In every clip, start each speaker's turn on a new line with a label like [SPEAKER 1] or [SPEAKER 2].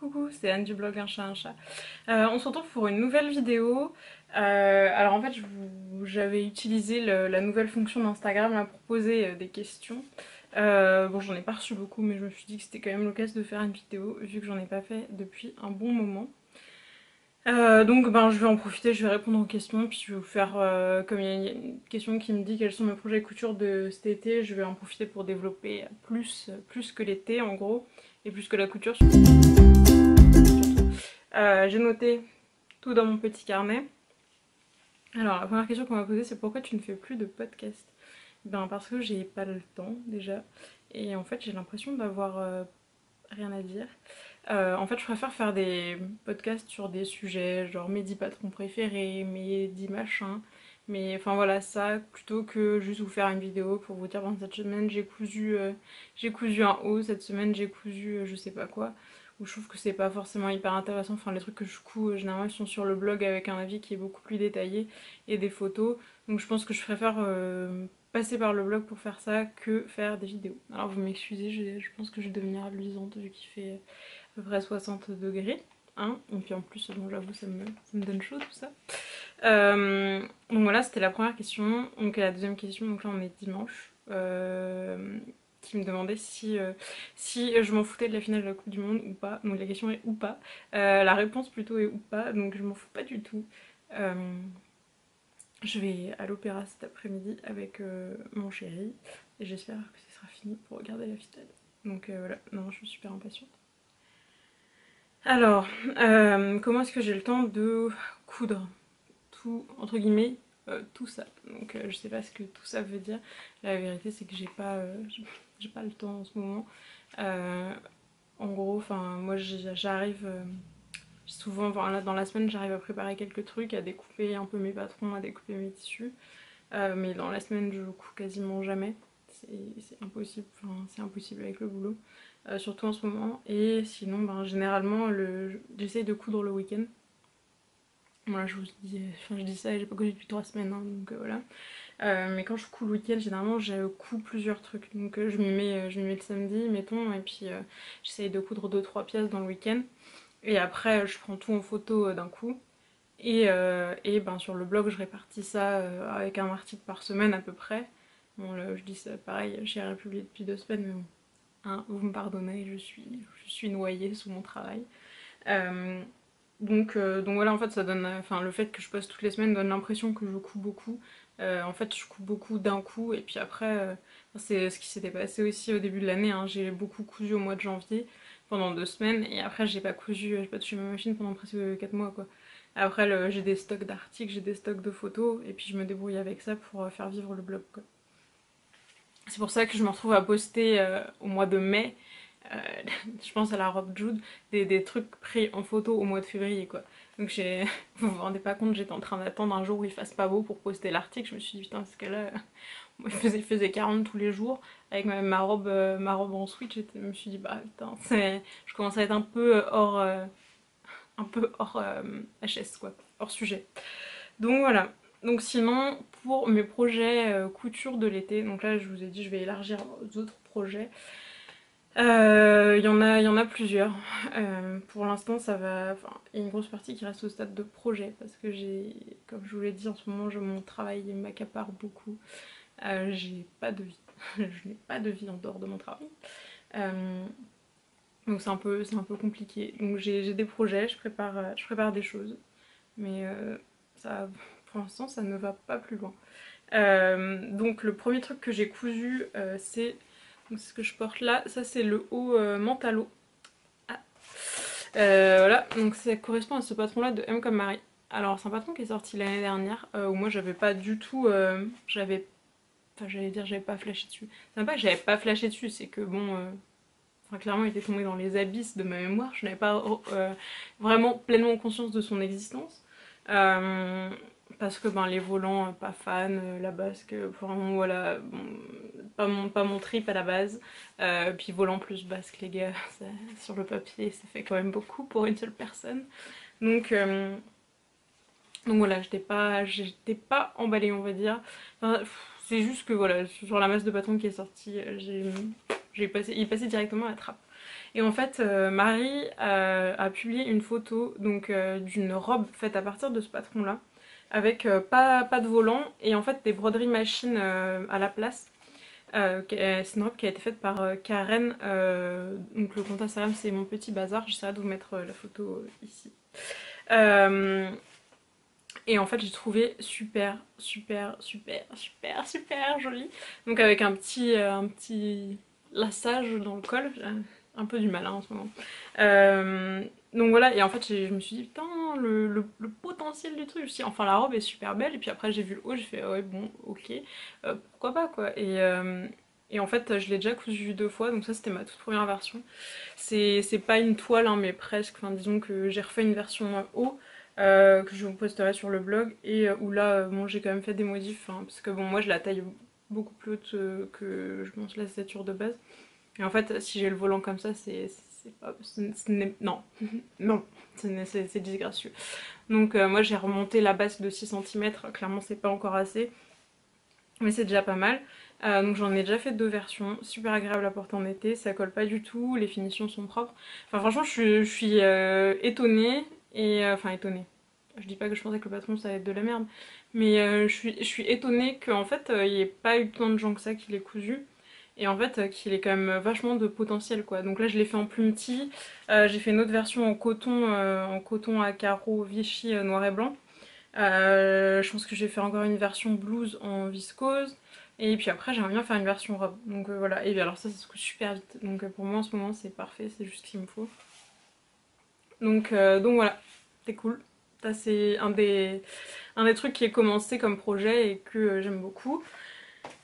[SPEAKER 1] Coucou, c'est Anne du blog Un chat un chat. On se retrouve pour une nouvelle vidéo. Alors en fait, j'avais utilisé la nouvelle fonction d'Instagram là, pour poser des questions. Bon, j'en ai pas reçu beaucoup, mais je me suis dit que c'était quand même l'occasion de faire une vidéo, vu que j'en ai pas fait depuis un bon moment. Donc ben, je vais en profiter, je vais répondre aux questions, puis je vais vous faire, comme il y a une question qui me dit quels sont mes projets couture de cet été, je vais en profiter pour développer plus que l'été en gros, et plus que la couture surtout. J'ai noté tout dans mon petit carnet. Alors la première question qu'on m'a posée c'est pourquoi tu ne fais plus de podcast? Ben parce que j'ai pas le temps déjà, et en fait j'ai l'impression d'avoir rien à dire. En fait, je préfère faire des podcasts sur des sujets, genre mes 10 patrons préférés, mes 10 machins. Mais enfin voilà, ça, plutôt que juste vous faire une vidéo pour vous dire, bon, cette semaine j'ai cousu un haut, cette semaine j'ai cousu je sais pas quoi. Où je trouve que c'est pas forcément hyper intéressant. Enfin, les trucs que je couds, généralement, ils sont sur le blog avec un avis qui est beaucoup plus détaillé et des photos. Donc je pense que je préfère passer par le blog pour faire ça que faire des vidéos. Alors vous m'excusez, je pense que je vais devenir luisante vu qu'il fait à peu près 60 degrés. Hein, et puis en plus, bon, j'avoue, ça me donne chaud tout ça. Donc voilà, c'était la première question. Donc la deuxième question, donc là on est dimanche, qui me demandait si je m'en foutais de la finale de la Coupe du Monde ou pas. Donc la question est ou pas. La réponse plutôt est ou pas, donc je m'en fous pas du tout. Euh, je vais à l'opéra cet après-midi avec mon chéri et j'espère que ce sera fini pour regarder la finale. Donc voilà, non, je suis super impatiente. Alors, comment est-ce que j'ai le temps de coudre tout, entre guillemets, tout ça? Donc je sais pas ce que tout ça veut dire. La vérité c'est que j'ai pas le temps en ce moment. Euh, En gros, enfin moi j'arrive souvent, enfin, là, dans la semaine j'arrive à préparer quelques trucs, à découper un peu mes patrons, à découper mes tissus. Mais dans la semaine je couds quasiment jamais. C'est impossible, enfin c'est impossible avec le boulot. Surtout en ce moment. Et sinon, ben, généralement, j'essaye de coudre le week-end. Voilà, je dis ça et j'ai pas cousu depuis 3 semaines, hein, donc voilà. Mais quand je couds le week-end, généralement, je couds plusieurs trucs. Donc je m'y mets le samedi, mettons, et puis j'essaye de coudre deux trois pièces dans le week-end. Et après, je prends tout en photo d'un coup. Et ben, sur le blog, je répartis ça avec un article par semaine à peu près. Bon, là, je dis ça pareil, j'y ai republié depuis 2 semaines, mais bon. Hein, vous me pardonnez, je suis noyée sous mon travail. Euh, donc voilà, en fait, ça donne, enfin, le fait que je poste toutes les semaines donne l'impression que je couds beaucoup. En fait, je couds beaucoup d'un coup, et puis après, c'est ce qui s'était passé aussi au début de l'année. Hein. J'ai beaucoup cousu au mois de janvier pendant 2 semaines, et après, j'ai pas touché ma machine pendant presque 4 mois, quoi. Après, j'ai des stocks d'articles, j'ai des stocks de photos, et puis je me débrouille avec ça pour faire vivre le blog, quoi. C'est pour ça que je me retrouve à poster au mois de mai, euh, je pense à la robe Jude, des trucs pris en photo au mois de février quoi. Donc vous vous rendez pas compte, j'étais en train d'attendre un jour où il fasse pas beau pour poster l'article, je me suis dit putain ce cas-là, moi il faisait 40 tous les jours, avec ma robe en switch, je me suis dit bah putain, je commence à être un peu hors HS quoi, hors sujet. Donc voilà. Donc sinon, pour mes projets couture de l'été, donc là je vous ai dit je vais élargir aux autres projets. Il y en a plusieurs. Pour l'instant, ça va. Enfin, il y a une grosse partie qui reste au stade de projet parce que comme je vous l'ai dit, en ce moment, mon travail m'accapare beaucoup. J'ai pas de vie. Je n'ai pas de vie en dehors de mon travail. Euh, donc c'est un peu compliqué. Donc j'ai des projets, je prépare des choses, mais ça, pour l'instant, ça ne va pas plus loin. Donc le premier truc que j'ai cousu, c'est ce que je porte là. Ça c'est le haut Mentalo. Ah. Voilà, donc ça correspond à ce patron là de M comme Marie. Alors c'est un patron qui est sorti l'année dernière, où moi j'avais pas du tout, enfin j'allais dire j'avais pas flashé dessus. C'est même pas que j'avais pas flashé dessus, c'est que bon, enfin clairement il était tombé dans les abysses de ma mémoire, je n'avais pas vraiment pleinement conscience de son existence. Euh, Parce que ben, les volants, pas fan, la basque, vraiment voilà, bon, pas mon trip à la base. Puis volant plus basque, les gars, sur le papier, ça fait quand même beaucoup pour une seule personne. Donc, euh, donc voilà, j'étais pas emballée, on va dire. Enfin, c'est juste que voilà, sur la masse de bâtons qui est sortie, il est passé directement à la trappe. Et en fait, Marie a publié une photo donc d'une robe faite à partir de ce patron-là, avec pas de volant et en fait des broderies machines à la place. C'est une robe qui a été faite par Karen, donc le compte Instagram c'est Mon Petit Bazar, j'essaierai de vous mettre la photo ici. Euh, et en fait j'ai trouvé super jolie. Donc avec un petit lassage dans le col, j'ai un peu du mal hein, en ce moment. Donc voilà, et en fait je me suis dit putain le potentiel du truc, je me suis dit, enfin la robe est super belle, et puis après j'ai vu le haut, j'ai fait ouais bon ok, pourquoi pas quoi. Et en fait je l'ai déjà cousu 2 fois, donc ça c'était ma toute première version. C'est pas une toile hein, mais presque, enfin disons que j'ai refait une version haut, que je vous posterai sur le blog, et où là bon j'ai quand même fait des modifs hein, parce que bon moi je la taille beaucoup plus haute que je pense la stature de base, et en fait si j'ai le volant comme ça c'est pas non non c'est disgracieux. Donc moi j'ai remonté la base de 6 cm, clairement c'est pas encore assez mais c'est déjà pas mal. Donc j'en ai déjà fait 2 versions, super agréable à porter en été, ça colle pas du tout, les finitions sont propres. Enfin franchement je suis étonnée, et enfin étonnée. Je dis pas que je pensais que le patron ça allait être de la merde, mais je suis étonnée qu'en fait il n'y ait pas eu tant de gens que ça qui l'aient cousu. Et en fait qu'il ait quand même vachement de potentiel quoi. Donc là je l'ai fait en plumetis, j'ai fait une autre version en coton à carreaux Vichy noir et blanc. Je pense que je vais faire encore une version blouse en viscose. Et puis après, j'aimerais bien faire une version robe. Donc voilà. Et bien alors ça se coûte super vite. Donc pour moi en ce moment, c'est parfait. C'est juste ce qu'il me faut. Donc voilà. C'est cool. Ça, c'est un des trucs qui est commencé comme projet et que j'aime beaucoup.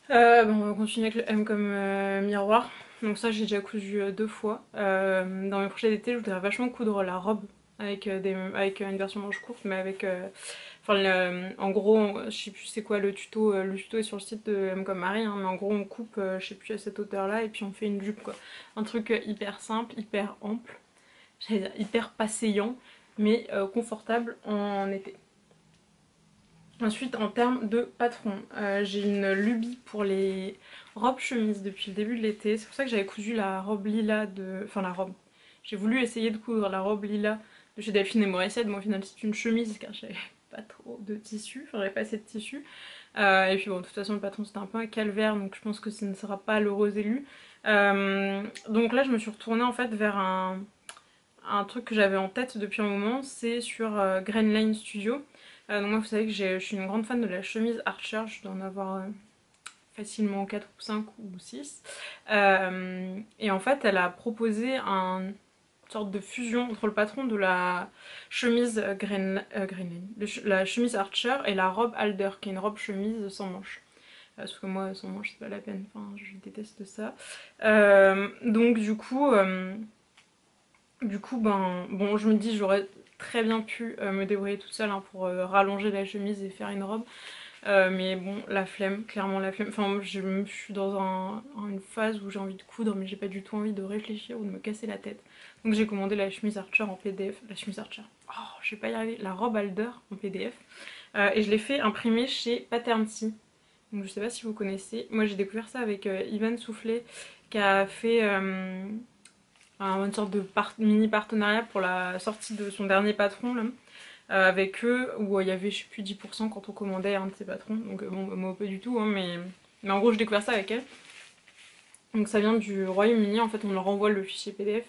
[SPEAKER 1] Bon, on va continuer avec le M comme miroir. Donc ça, j'ai déjà cousu 2 fois. Dans mes projets d'été, je voudrais vachement coudre la robe avec, avec une version manche courte, mais avec enfin, en gros, je sais plus c'est quoi le tuto est sur le site de M comme Marie, hein, mais en gros on coupe, je sais plus à cette hauteur là, et puis on fait une jupe quoi. Un truc hyper simple, hyper ample, j'allais dire hyper passéant, mais confortable en été. Ensuite, en termes de patron, j'ai une lubie pour les robes chemises depuis le début de l'été. C'est pour ça que j'avais cousu la robe lilas de... Enfin la robe. J'ai voulu essayer de coudre la robe lilas de chez Delphine et Morissette, mais au final c'est une chemise car j'avais pas trop de tissu, enfin j'avais pas assez de tissu. Et puis bon, de toute façon le patron c'était un peu un calvaire, donc je pense que ce ne sera pas l'heureux élu. Donc là je me suis retournée en fait vers un truc que j'avais en tête depuis un moment, c'est sur Grain Line Studio. Donc moi vous savez que je suis une grande fan de la chemise Archer, je dois en avoir facilement 4 ou 5 ou 6. Et en fait elle a proposé une sorte de fusion entre le patron de la chemise la chemise Archer et la robe Alder, qui est une robe chemise sans manches. Parce que moi sans manches c'est pas la peine, enfin je déteste ça. Donc du coup, ben, bon, je me dis, j'aurais très bien pu me débrouiller toute seule hein, pour rallonger la chemise et faire une robe. Mais bon, la flemme, clairement la flemme. Enfin, je suis dans une phase où j'ai envie de coudre, mais j'ai pas du tout envie de réfléchir ou de me casser la tête. Donc j'ai commandé la chemise Archer en PDF. La chemise Archer, oh, je vais pas y arriver. La robe Alder en PDF. Et je l'ai fait imprimer chez Paternity. Donc je sais pas si vous connaissez. Moi j'ai découvert ça avec Ivan Soufflet qui a fait une sorte de mini partenariat pour la sortie de son dernier patron là, avec eux, où il y avait je sais plus 10% quand on commandait un de ses patrons, donc bon moi pas du tout hein, mais en gros j'ai découvert ça avec elle. Donc ça vient du Royaume-Uni, en fait on leur envoie le fichier PDF,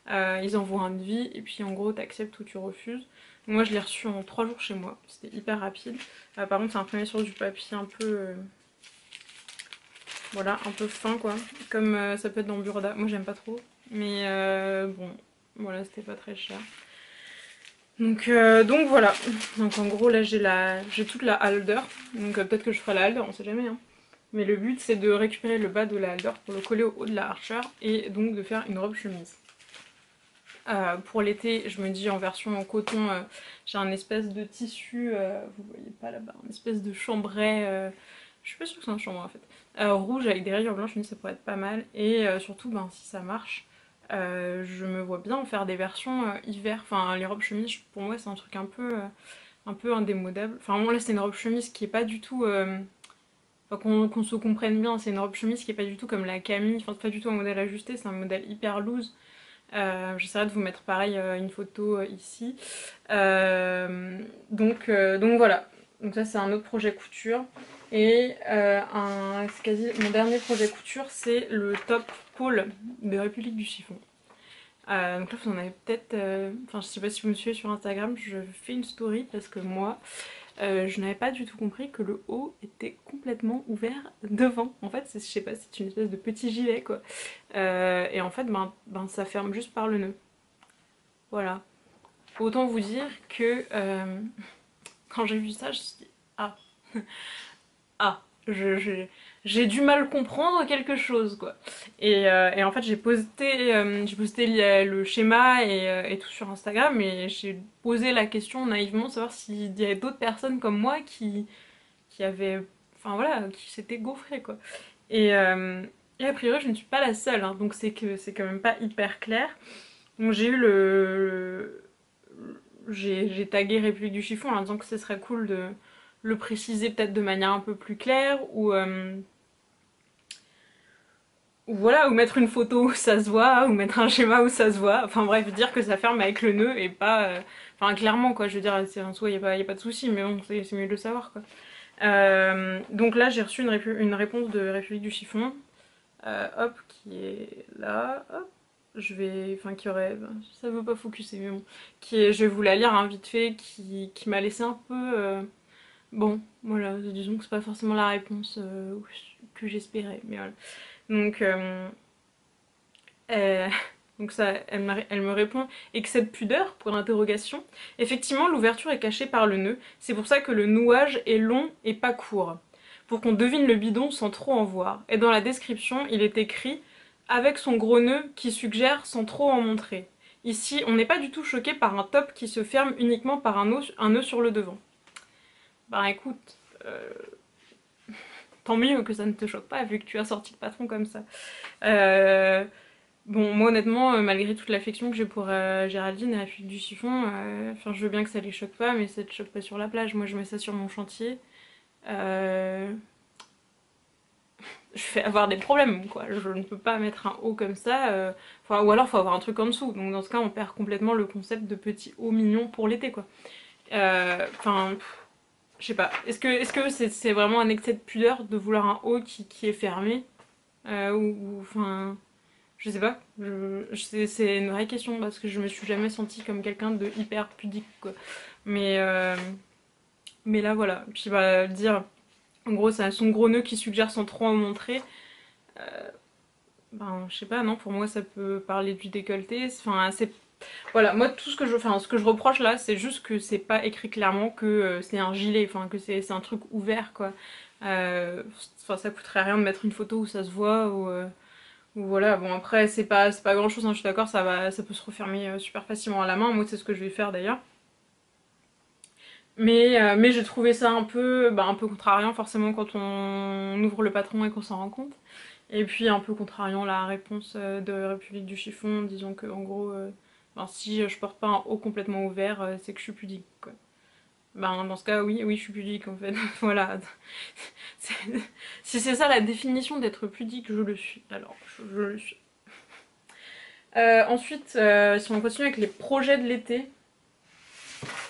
[SPEAKER 1] ils envoient un devis et puis en gros t'acceptes ou tu refuses. Donc moi je l'ai reçu en 3 jours chez moi, c'était hyper rapide. Par contre c'est imprimé sur du papier un peu voilà, un peu fin quoi, comme ça peut être dans Burda. Moi j'aime pas trop, mais bon, voilà, c'était pas très cher. Donc voilà, donc en gros là j'ai toute la halder, donc peut-être que je ferai la halder, on sait jamais hein. Mais le but c'est de récupérer le bas de la halder pour le coller au haut de la Archer et donc de faire une robe chemise. Pour l'été, je me dis en version en coton, j'ai un espèce de tissu, vous voyez pas là-bas, un espèce de chambray, je suis pas sûre que c'est un chambray en fait, rouge avec des rayures blanches, je me dis ça pourrait être pas mal, et surtout ben, si ça marche, je me vois bien en faire des versions hiver, enfin les robes chemises pour moi c'est un truc un peu indémodable, enfin bon là c'est une robe chemise qui est pas du tout, enfin, qu'on se comprenne bien, c'est une robe chemise qui est pas du tout comme la Camille, enfin c'est pas du tout un modèle ajusté, c'est un modèle hyper loose. J'essaierai de vous mettre pareil une photo ici. Donc voilà, donc ça c'est un autre projet couture. Et c'est quasi mon dernier projet couture, c'est le top pôle de République du chiffon. Donc là vous en avez peut-être, enfin je sais pas si vous me suivez sur Instagram, je fais une story parce que moi je n'avais pas du tout compris que le haut était complètement ouvert devant. En fait, je sais pas, c'est une espèce de petit gilet quoi. Et en fait, ça ferme juste par le nœud. Voilà. Autant vous dire que quand j'ai vu ça, je me suis dit ah, ah, j'ai du mal comprendre quelque chose quoi. Et en fait, j'ai posté le schéma et tout sur Instagram et j'ai posé la question naïvement, savoir s'il y avait d'autres personnes comme moi qui avaient, enfin voilà, qui s'étaient gaufrées quoi. Et, euh, et a priori, je ne suis pas la seule, hein, donc c'est que c'est quand même pas hyper clair. Donc j'ai eu j'ai tagué République du chiffon en disant que ce serait cool de le préciser peut-être de manière un peu plus claire ou voilà, ou mettre une photo où ça se voit, ou mettre un schéma où ça se voit. Enfin bref, dire que ça ferme avec le nœud et pas. Enfin clairement quoi, je veux dire, en soi y a pas de souci, mais bon, c'est mieux de le savoir quoi. Donc là j'ai reçu une réponse de République du chiffon, hop, qui est là, hop. Je vais, enfin qui aurait, ça veut pas focuser mais bon, je vais vous la lire hein, vite fait, qui m'a laissé un peu, bon, voilà, disons que c'est pas forcément la réponse que j'espérais, mais voilà. Donc, euh, donc ça, elle me répond excès de pudeur pour l'interrogation. Effectivement, l'ouverture est cachée par le nœud. C'est pour ça que le nouage est long et pas court, pour qu'on devine le bidon sans trop en voir. Et dans la description, il est écrit avec son gros nœud qui suggère sans trop en montrer. Ici, on n'est pas du tout choqué par un top qui se ferme uniquement par un nœud sur le devant. Bah écoute, tant mieux que ça ne te choque pas vu que tu as sorti le patron comme ça. Bon, moi honnêtement, malgré toute l'affection que j'ai pour Géraldine et la fille du chiffon, enfin je veux bien que ça les choque pas, mais ça te choque pas sur la plage. Moi je mets ça sur mon chantier. Euh, je vais avoir des problèmes quoi. Je ne peux pas mettre un haut comme ça. Enfin, ou alors faut avoir un truc en dessous. Donc dans ce cas on perd complètement le concept de petit haut mignon pour l'été quoi. Enfin, je sais pas. Est-ce que c'est vraiment un excès de pudeur de vouloir un haut qui est fermé enfin, je sais pas. C'est une vraie question parce que je me suis jamais sentie comme quelqu'un de hyper pudique quoi. Mais mais là voilà. Puis bah dire en gros c'est son gros nœud qui suggère sans trop en montrer. Ben je sais pas non pour moi ça peut parler du décolleté. Enfin c'est voilà moi tout ce que je reproche là c'est juste que c'est pas écrit clairement que c'est un gilet. Enfin que c'est un truc ouvert quoi. Enfin ça coûterait rien de mettre une photo où ça se voit ou voilà, bon après c'est pas grand chose, hein, je suis d'accord, ça peut se refermer super facilement à la main, moi c'est ce que je vais faire d'ailleurs. Mais j'ai trouvé ça un peu contrariant forcément quand on ouvre le patron et qu'on s'en rend compte. Et puis un peu contrariant la réponse de République du chiffon, disant que en gros, si je porte pas un haut complètement ouvert, c'est que je suis pudique quoi. Ben dans ce cas oui, oui je suis pudique en fait, voilà. Si c'est ça la définition d'être pudique, je le suis, alors je le suis. Ensuite, si on continue avec les projets de l'été,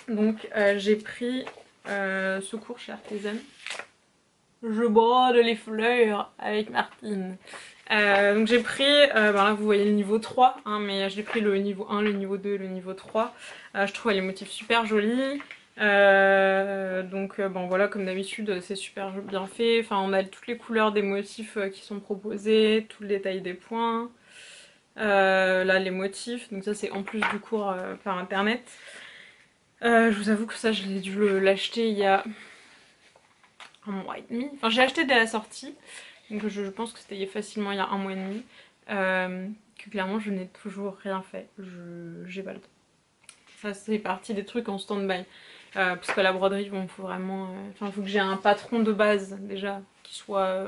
[SPEAKER 1] donc j'ai pris secours chez Artisan. Je brode les fleurs avec Martine. Donc j'ai pris, là vous voyez le niveau 3, hein, mais j'ai pris le niveau 1, le niveau 2, le niveau 3. Je trouve les motifs super jolis. Bon voilà comme d'habitude c'est super bien fait. Enfin on a toutes les couleurs des motifs qui sont proposés, tout le détail des points. Là les motifs, donc ça c'est en plus du cours par internet. Je vous avoue que ça je l'ai dû l'acheter il y a un mois et demi. Enfin j'ai acheté dès la sortie, donc je pense que c'était facilement il y a un mois et demi. Que clairement je n'ai toujours rien fait, j'ai pas le temps. Ça c'est partie des trucs en stand-by. Parce que la broderie, bon faut vraiment... Enfin faut que j'ai un patron de base déjà qui soit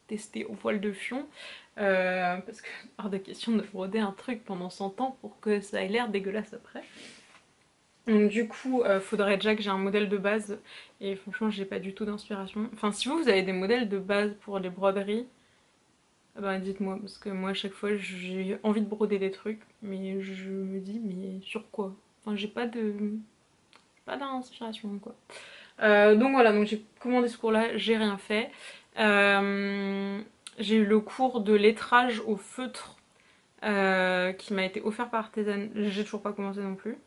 [SPEAKER 1] testé au poil de fion. Parce que hors de question de broder un truc pendant 100 ans pour que ça ait l'air dégueulasse après. Donc du coup, faudrait déjà que j'ai un modèle de base et franchement j'ai pas du tout d'inspiration. Enfin si vous avez des modèles de base pour les broderies, bah dites-moi, parce que moi à chaque fois j'ai envie de broder des trucs, mais je me dis mais sur quoi? Enfin j'ai pas d'inspiration quoi. Donc voilà, donc j'ai commandé ce cours-là, j'ai rien fait. J'ai eu le cours de lettrage au feutre qui m'a été offert par Artisan, j'ai toujours pas commencé non plus.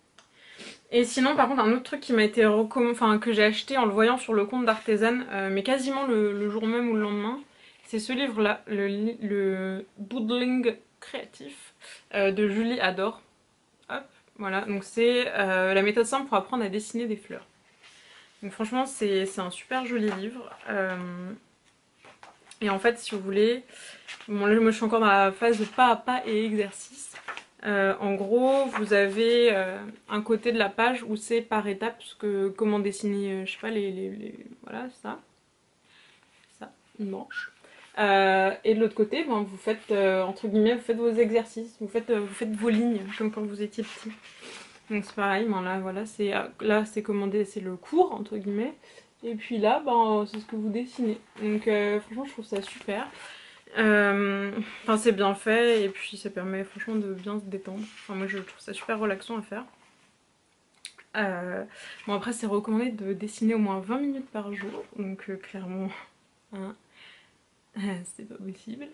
[SPEAKER 1] Et sinon, par contre, un autre truc qui m'a été enfin que j'ai acheté en le voyant sur le compte d'Artisan, mais quasiment le jour même ou le lendemain, c'est ce livre-là, le Doodling créatif de Julie Adore. Hop, voilà, donc c'est la méthode simple pour apprendre à dessiner des fleurs. Donc franchement, c'est un super joli livre. Et en fait, si vous voulez, bon là moi je suis encore dans la phase de pas à pas et exercice. En gros, vous avez un côté de la page où c'est par étapes, comment dessiner, je sais pas, voilà, ça, une manche. Et de l'autre côté, ben, vous faites, entre guillemets, vous faites vos exercices, vous faites vos lignes, comme quand vous étiez petit. Donc c'est pareil, ben là, voilà, là c'est commandé, c'est le cours, entre guillemets. Et puis là, ben, c'est ce que vous dessinez. Donc franchement, je trouve ça super. Enfin, c'est bien fait et puis ça permet franchement de bien se détendre. Enfin, moi je trouve ça super relaxant à faire. Bon, après, c'est recommandé de dessiner au moins 20 minutes par jour, donc clairement, hein, c'est pas possible.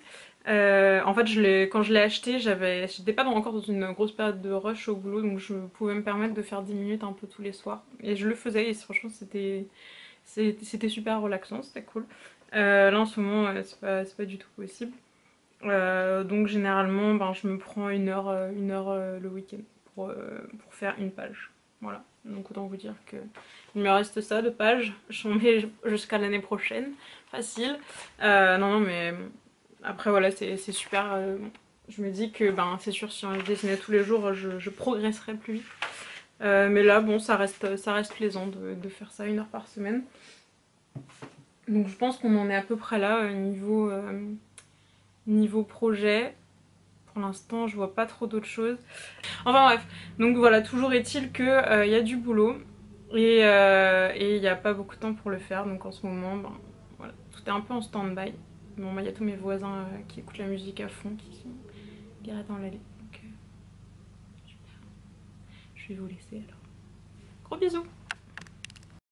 [SPEAKER 1] En fait, quand je l'ai acheté, j'étais pas encore dans une grosse période de rush au boulot, donc je pouvais me permettre de faire 10 minutes un peu tous les soirs. Et je le faisais et franchement, c'était super relaxant, c'était cool. Là en ce moment, c'est pas du tout possible. Donc généralement, ben, je me prends une heure le week-end pour faire une page. Voilà, donc autant vous dire que il me reste ça de pages. J'en ai jusqu'à l'année prochaine, facile. Non, non, mais après voilà, c'est super. Je me dis que ben, c'est sûr, si on dessinait tous les jours, je progresserais plus vite. Mais là, bon, ça reste plaisant de faire ça une heure par semaine. Donc je pense qu'on en est à peu près là, niveau projet. Pour l'instant, je vois pas trop d'autres choses. Enfin bref, donc voilà, toujours est-il qu'il y a du boulot et il n'y a pas beaucoup de temps pour le faire. Donc en ce moment, ben, voilà, tout est un peu en stand-by. Bon, il y a tous mes voisins qui écoutent la musique à fond, qui sont garés dans l'allée. Donc super. Je vais vous laisser alors. Gros bisous!